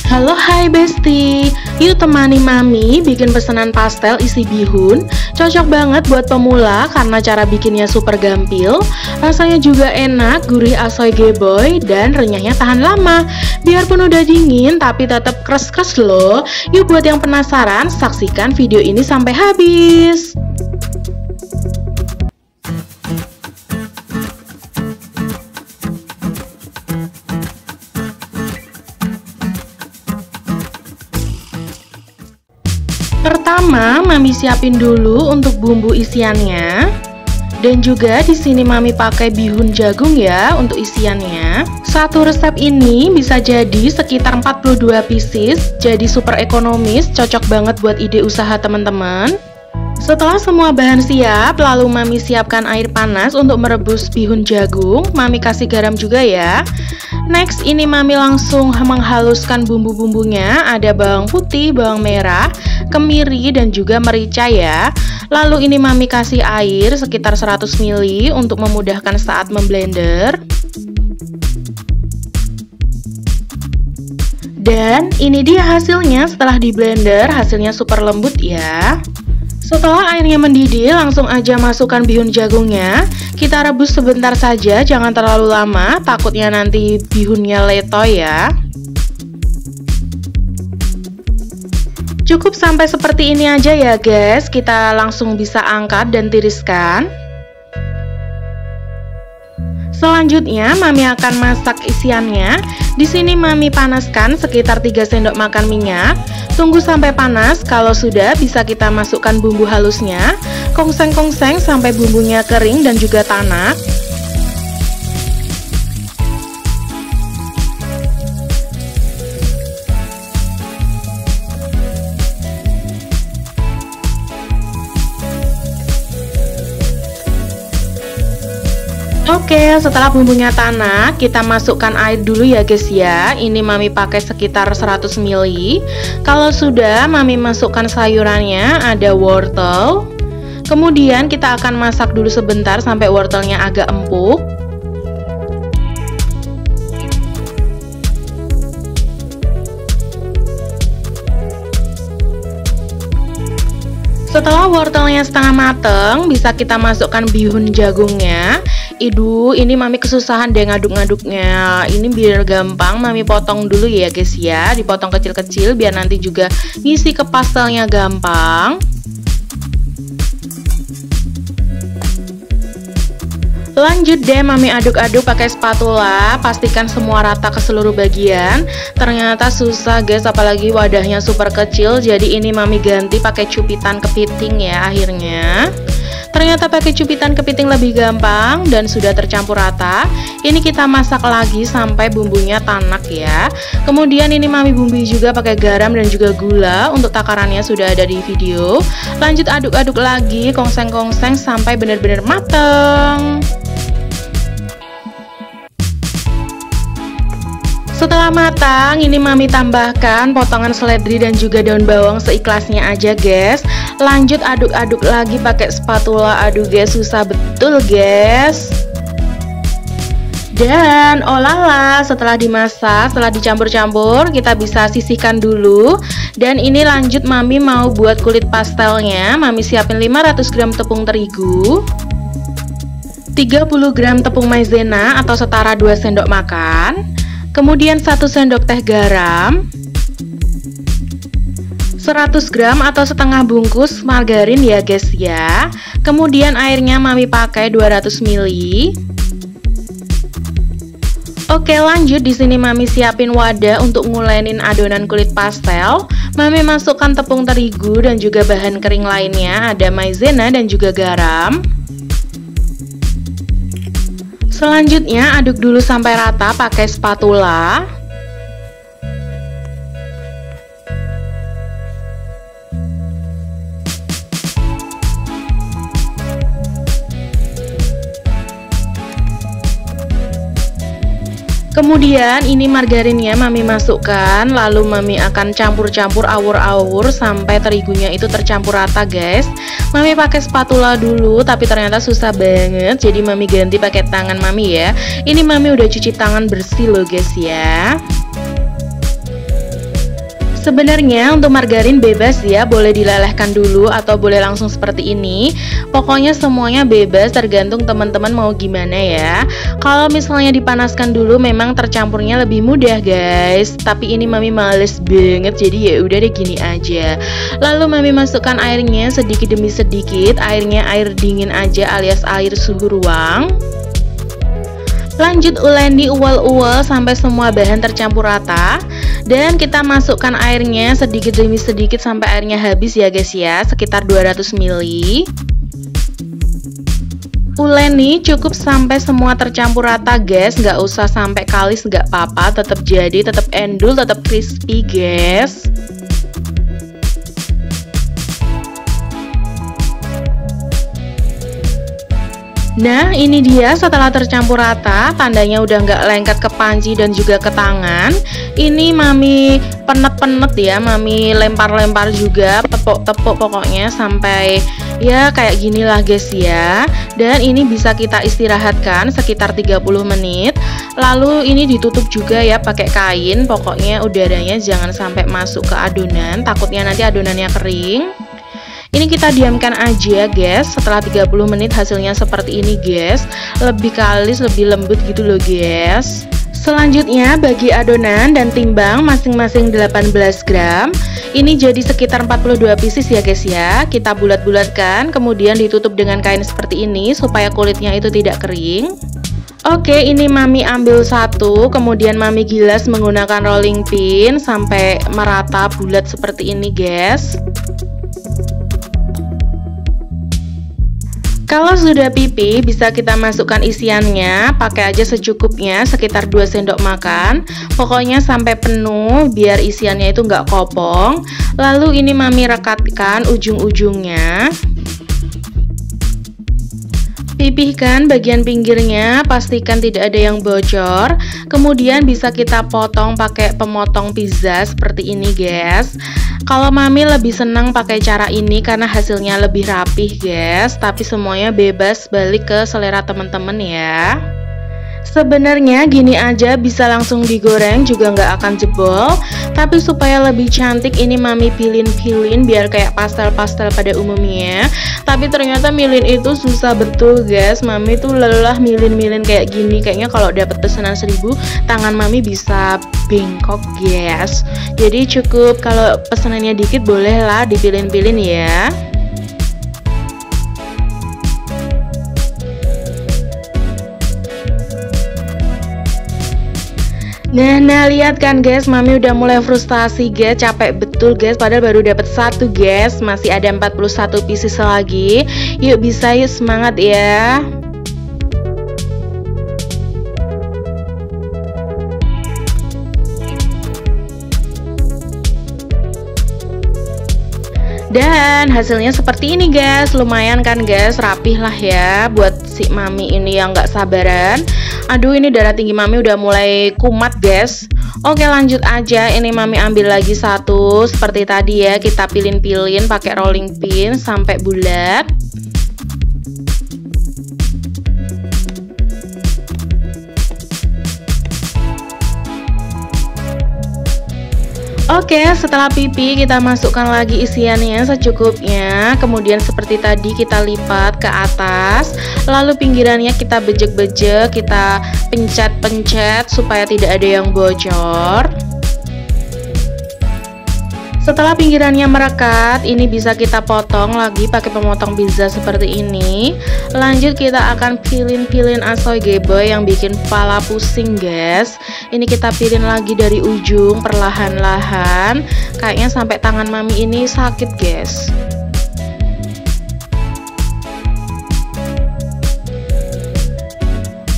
Halo hai Besti, yuk temani Mami bikin pesanan pastel isi bihun. Cocok banget buat pemula karena cara bikinnya super gampil. Rasanya juga enak, gurih asoy geboy, dan renyahnya tahan lama. Biarpun udah dingin tapi tetap kres-kres loh. Yuk buat yang penasaran, saksikan video ini sampai habis. Pertama, Mami siapin dulu untuk bumbu isiannya. Dan juga di sini Mami pakai bihun jagung ya untuk isiannya. Satu resep ini bisa jadi sekitar 42 pieces, jadi super ekonomis, cocok banget buat ide usaha teman-teman. Setelah semua bahan siap, lalu Mami siapkan air panas untuk merebus bihun jagung. Mami kasih garam juga ya. Next, ini Mami langsung menghaluskan bumbu-bumbunya. Ada bawang putih, bawang merah, kemiri, dan juga merica ya. Lalu ini Mami kasih air sekitar 100 ml untuk memudahkan saat memblender. Dan ini dia hasilnya setelah di blender, hasilnya super lembut ya. Setelah airnya mendidih, langsung aja masukkan bihun jagungnya. Kita rebus sebentar saja, jangan terlalu lama, takutnya nanti bihunnya letoy ya. Cukup sampai seperti ini aja ya guys, kita langsung bisa angkat dan tiriskan. Selanjutnya Mami akan masak isiannya. Di sini Mami panaskan sekitar 3 sendok makan minyak. Tunggu sampai panas, kalau sudah bisa kita masukkan bumbu halusnya. Kongseng-kongseng sampai bumbunya kering dan juga tanak. Oke, setelah bumbunya tanak, kita masukkan air dulu ya guys ya. Ini Mami pakai sekitar 100 ml. Kalau sudah, Mami masukkan sayurannya, ada wortel. Kemudian kita akan masak dulu sebentar sampai wortelnya agak empuk. Setelah wortelnya setengah mateng, bisa kita masukkan bihun jagungnya. Iduh, ini Mami kesusahan deh ngaduk-ngaduknya. Ini biar gampang, Mami potong dulu ya guys ya. Dipotong kecil-kecil biar nanti juga ngisi ke pastelnya gampang. Lanjut deh Mami aduk-aduk pakai spatula, pastikan semua rata ke seluruh bagian. Ternyata susah guys, apalagi wadahnya super kecil. Jadi ini Mami ganti pakai cupitan kepiting ya akhirnya. Ternyata pakai cupitan kepiting lebih gampang dan sudah tercampur rata. Ini kita masak lagi sampai bumbunya tanak ya. Kemudian ini Mami bumbui juga pakai garam dan juga gula. Untuk takarannya sudah ada di video. Lanjut aduk-aduk lagi, kongseng-kongseng sampai benar-benar mateng. Setelah matang, ini Mami tambahkan potongan seledri dan juga daun bawang seikhlasnya aja guys. Lanjut aduk-aduk lagi pakai spatula. Aduh guys, susah betul guys. Dan olahlah, setelah dimasak, setelah dicampur-campur, kita bisa sisihkan dulu. Dan ini lanjut Mami mau buat kulit pastelnya. Mami siapin 500 gram tepung terigu, 30 gram tepung maizena atau setara 2 sendok makan. Kemudian 1 sendok teh garam, 100 gram atau setengah bungkus margarin ya guys ya. Kemudian airnya Mami pakai 200 ml. Oke, lanjut di sini Mami siapin wadah untuk ngulenin adonan kulit pastel. Mami masukkan tepung terigu dan juga bahan kering lainnya, ada maizena dan juga garam. Selanjutnya aduk dulu sampai rata pakai spatula. Kemudian ini margarinnya Mami masukkan, lalu Mami akan campur-campur awur-awur sampai terigunya itu tercampur rata guys. Mami pakai spatula dulu, tapi ternyata susah banget, jadi Mami ganti pakai tangan Mami ya. Ini Mami udah cuci tangan bersih loh guys ya. Sebenarnya untuk margarin bebas ya, boleh dilelehkan dulu atau boleh langsung seperti ini. Pokoknya semuanya bebas, tergantung teman-teman mau gimana ya. Kalau misalnya dipanaskan dulu memang tercampurnya lebih mudah guys. Tapi ini mami males banget, jadi ya udah deh gini aja. Lalu mami masukkan airnya sedikit demi sedikit. Airnya air dingin aja alias air suhu ruang. Lanjut uleni uwel-uwel sampai semua bahan tercampur rata. Dan kita masukkan airnya sedikit demi sedikit sampai airnya habis ya guys ya, sekitar 200 ml. Uleni cukup sampai semua tercampur rata guys, nggak usah sampai kalis nggak apa-apa, tetap jadi, tetap endul, tetap crispy guys. Nah ini dia setelah tercampur rata, tandanya udah nggak lengket ke panci dan juga ke tangan. Ini mami penet-penet ya, mami lempar-lempar juga, tepuk-tepuk pokoknya sampai ya kayak gini lah guys ya. Dan ini bisa kita istirahatkan sekitar 30 menit. Lalu ini ditutup juga ya pakai kain, pokoknya udaranya jangan sampai masuk ke adonan, takutnya nanti adonannya kering. Ini kita diamkan aja guys. Setelah 30 menit hasilnya seperti ini guys. Lebih kalis, lebih lembut gitu loh guys. Selanjutnya bagi adonan dan timbang masing-masing 18 gram. Ini jadi sekitar 42 pieces ya guys ya. Kita bulat-bulatkan, kemudian ditutup dengan kain seperti ini supaya kulitnya itu tidak kering. Oke, ini mami ambil satu, kemudian mami gilas menggunakan rolling pin sampai merata bulat seperti ini guys. Kalau sudah pipi, bisa kita masukkan isiannya, pakai aja secukupnya, sekitar 2 sendok makan. Pokoknya sampai penuh, biar isiannya itu nggak kopong. Lalu ini mami rekatkan ujung-ujungnya. Pipihkan bagian pinggirnya, pastikan tidak ada yang bocor. Kemudian bisa kita potong pakai pemotong pizza seperti ini guys. Kalau mami lebih senang pakai cara ini karena hasilnya lebih rapih guys. Tapi semuanya bebas, balik ke selera teman-teman ya. Sebenarnya gini aja bisa langsung digoreng juga nggak akan jebol. Tapi supaya lebih cantik ini mami pilin-pilin biar kayak pastel-pastel pada umumnya. Tapi ternyata milin itu susah betul guys. Mami tuh lelah milin-milin kayak gini. Kayaknya kalau dapat pesanan 1000 tangan mami bisa bengkok guys. Jadi cukup kalau pesanannya dikit bolehlah dipilin-pilin ya. Nah lihat kan guys, mami udah mulai frustasi guys, capek betul guys, padahal baru dapat satu guys, masih ada 41 pieces lagi. Yuk bisa, yuk semangat ya. Dan hasilnya seperti ini guys, lumayan kan guys, rapih lah ya buat si mami ini yang gak sabaran. Aduh ini darah tinggi mami udah mulai kumat guys. Oke lanjut aja, ini mami ambil lagi satu seperti tadi ya, kita pilin-pilin pakai rolling pin sampai bulat. Oke, setelah pipi kita masukkan lagi isiannya secukupnya. Kemudian seperti tadi kita lipat ke atas. Lalu pinggirannya kita bejek-bejek, kita pencet-pencet supaya tidak ada yang bocor. Setelah pinggirannya merekat, ini bisa kita potong lagi pakai pemotong pizza seperti ini. Lanjut kita akan pilin-pilin asoy geboy yang bikin kepala pusing guys. Ini kita pilin lagi dari ujung perlahan-lahan. Kayaknya sampai tangan mami ini sakit guys.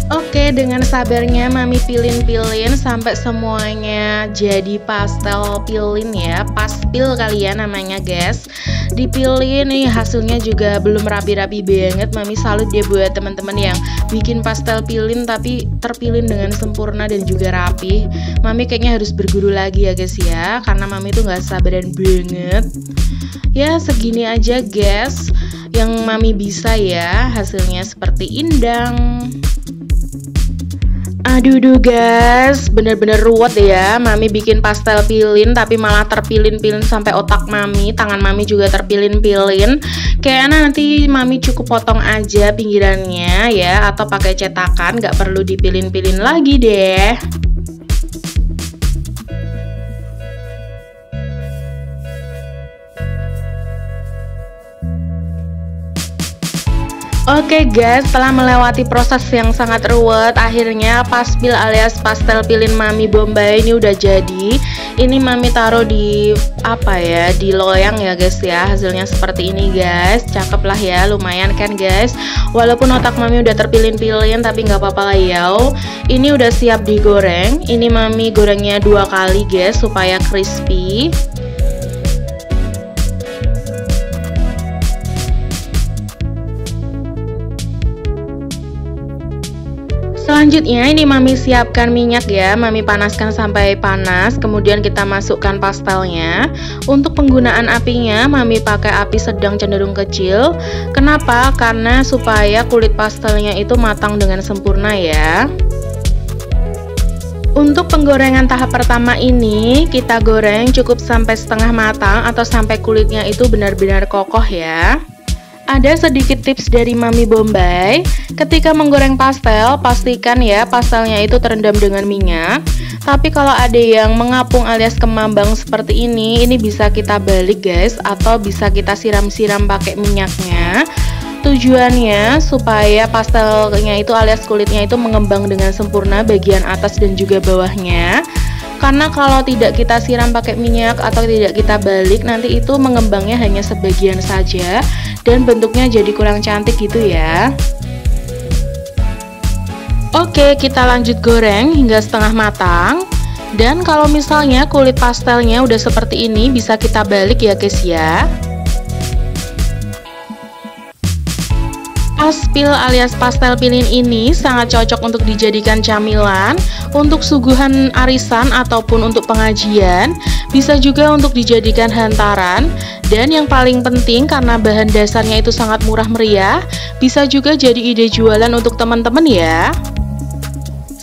Oke, dengan sabarnya mami pilin-pilin sampai semuanya jadi pastel pilin ya, paspil kali ya namanya guys. Dipilin nih, hasilnya juga belum rapi-rapi banget. Mami salut dia buat teman-teman yang bikin pastel pilin tapi terpilin dengan sempurna dan juga rapi. Mami kayaknya harus berguru lagi ya guys ya, karena mami tuh nggak sabaran banget. Ya segini aja guys yang mami bisa ya, hasilnya seperti indang. Aduh guys, bener-bener ruwet ya. Mami bikin pastel pilin tapi malah terpilin-pilin sampai otak mami, tangan mami juga terpilin-pilin. Kayaknya nanti mami cukup potong aja pinggirannya ya, atau pakai cetakan, nggak perlu dipilin-pilin lagi deh. Oke guys, setelah melewati proses yang sangat ruwet, akhirnya paspil alias pastel pilin Mami Bombay ini udah jadi. Ini Mami taruh di di loyang ya guys ya. Hasilnya seperti ini guys. Cakep lah ya, lumayan kan guys. Walaupun otak Mami udah terpilin-pilin tapi nggak apa-apa lah ya. Ini udah siap digoreng. Ini Mami gorengnya 2 kali guys supaya crispy. Selanjutnya ini Mami siapkan minyak ya, Mami panaskan sampai panas, kemudian kita masukkan pastelnya. Untuk penggunaan apinya Mami pakai api sedang cenderung kecil. Kenapa? Karena supaya kulit pastelnya itu matang dengan sempurna ya. Untuk penggorengan tahap pertama ini kita goreng cukup sampai setengah matang atau sampai kulitnya itu benar-benar kokoh ya. Ada sedikit tips dari Mami Bombay, ketika menggoreng pastel, pastikan ya pastelnya itu terendam dengan minyak. Tapi kalau ada yang mengapung alias kemambang seperti ini bisa kita balik guys, atau bisa kita siram-siram pakai minyaknya. Tujuannya supaya pastelnya itu alias kulitnya itu mengembang dengan sempurna bagian atas dan juga bawahnya. Karena kalau tidak kita siram pakai minyak atau tidak kita balik, nanti itu mengembangnya hanya sebagian saja dan bentuknya jadi kurang cantik gitu ya. Oke, kita lanjut goreng hingga setengah matang. Dan kalau misalnya kulit pastelnya udah seperti ini, bisa kita balik ya guys ya. Paspil alias pastel pilin ini sangat cocok untuk dijadikan camilan, untuk suguhan arisan ataupun untuk pengajian, bisa juga untuk dijadikan hantaran, dan yang paling penting karena bahan dasarnya itu sangat murah meriah, bisa juga jadi ide jualan untuk teman-teman ya.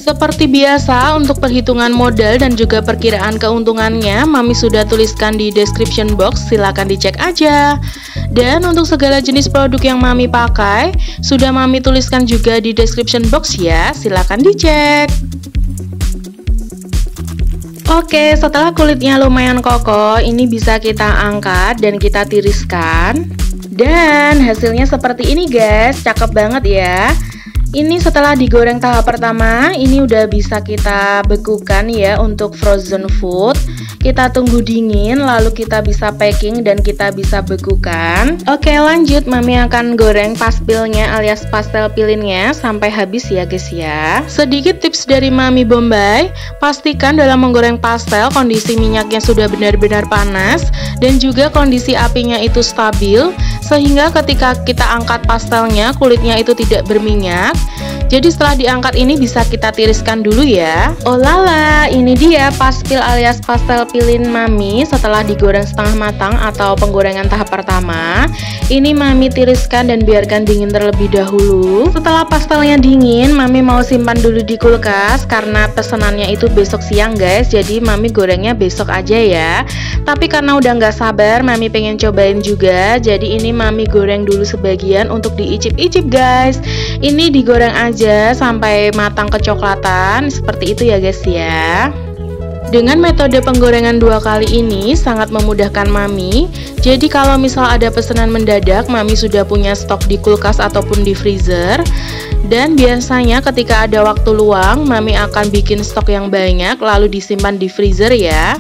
Seperti biasa, untuk perhitungan modal dan juga perkiraan keuntungannya, Mami sudah tuliskan di description box, silahkan dicek aja. Dan untuk segala jenis produk yang Mami pakai, sudah Mami tuliskan juga di description box ya, silahkan dicek. Oke, setelah kulitnya lumayan kokoh, ini bisa kita angkat dan kita tiriskan. Dan hasilnya seperti ini guys, cakep banget ya. Ini setelah digoreng tahap pertama, ini udah bisa kita bekukan ya untuk frozen food. Kita tunggu dingin, lalu kita bisa packing dan kita bisa bekukan. Oke, lanjut, Mami akan goreng paspilnya alias pastel pilinnya sampai habis ya guys ya. Sedikit tips dari Mami Bombay, pastikan dalam menggoreng pastel kondisi minyaknya sudah benar-benar panas dan juga kondisi apinya itu stabil, sehingga ketika kita angkat pastelnya kulitnya itu tidak berminyak. Jadi setelah diangkat ini bisa kita tiriskan dulu ya. Oh lala, ini dia paspil alias pastel pilin Mami setelah digoreng setengah matang atau penggorengan tahap pertama. Ini Mami tiriskan dan biarkan dingin terlebih dahulu. Setelah pastelnya dingin, Mami mau simpan dulu di kulkas karena pesanannya itu besok siang guys. Jadi Mami gorengnya besok aja ya. Tapi karena udah nggak sabar, Mami pengen cobain juga. Jadi ini Mami goreng dulu sebagian untuk diicip-icip guys. Ini digoreng aja sampai matang kecoklatan seperti itu ya guys ya. Dengan metode penggorengan 2 kali ini sangat memudahkan Mami. Jadi kalau misal ada pesanan mendadak, Mami sudah punya stok di kulkas ataupun di freezer. Dan biasanya ketika ada waktu luang, Mami akan bikin stok yang banyak lalu disimpan di freezer ya.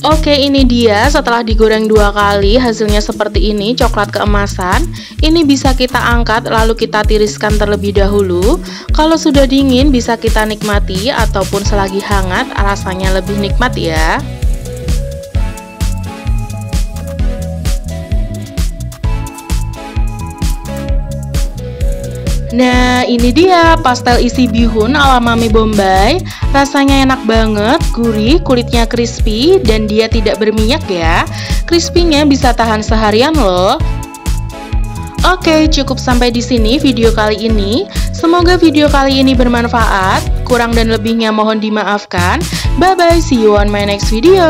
Oke, ini dia setelah digoreng 2 kali hasilnya seperti ini, coklat keemasan. Ini bisa kita angkat lalu kita tiriskan terlebih dahulu. Kalau sudah dingin bisa kita nikmati ataupun selagi hangat rasanya lebih nikmat ya. Nah, ini dia pastel isi bihun ala Mami Bombay. Rasanya enak banget, gurih, kulitnya crispy, dan dia tidak berminyak ya. Crispy-nya bisa tahan seharian loh. Oke, cukup sampai di sini video kali ini. Semoga video kali ini bermanfaat. Kurang dan lebihnya mohon dimaafkan. Bye bye, see you on my next video.